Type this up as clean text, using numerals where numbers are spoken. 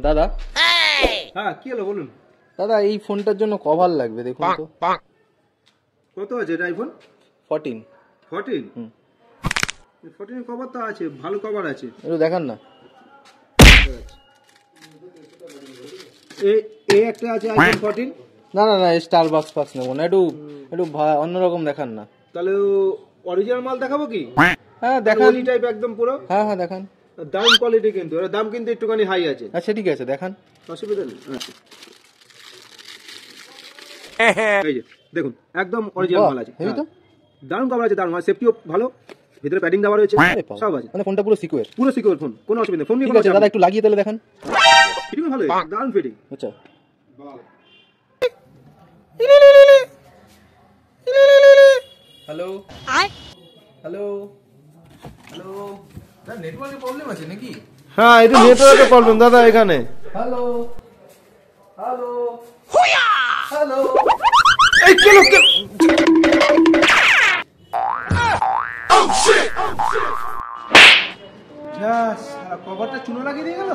দাদা হ্যাঁ কি হলো বলুন। দাদা এই ফোনটার জন্য কভার লাগবে, দেখুন তো কত আছে এটা? আইফোন 14। 14? 14 কভার তো আছে, ভালো কভার আছে। একটু দেখান না। এই একটা আছে আইফোন 14। না না না, স্টার বাক্স নেবো না, একটু একটু অন্যরকম দেখান না। তাহলে অরিজিনাল মাল দেখাবো কি? হ্যাঁ দেখান। ওই টাইপ একদম পুরো। হ্যাঁ হ্যাঁ দেখান। দাম কোয়ালিটি কিন্তু, এর দাম কিন্তু একটুখানি হাই আছে। আচ্ছা ঠিক আছে দেখান, অসুবিধা নেই। এই যে দেখুন একদম অরিজিনাল মাল আছে। এই তো দারুণ কভার আছে, দারুণ, আর সেফটিও ভালো, ভিতরে প্যাডিং দেওয়া রয়েছে, সব আছে। মানে ফোনটা পুরো সিকিউর। পুরো সিকিউর ফোন, কোনো অসুবিধা নেই। ফোন নিয়ে ঠিক আছে দাদা, একটু লাগিয়ে তাহলে দেখান। ফিটিং ভালো, দারুণ ফিটিং। আচ্ছা হ্যালো হ্যালো হ্যালো, দাদা নেটওয়ার্কের প্রবলেম আছে নাকি? হ্যাঁ এটা নেটওয়ার্কের প্রবলেম দাদা এখানে। Hello hello hello. এই কেন কভারটা চুনো লাগিয়ে দিয়ে গেল।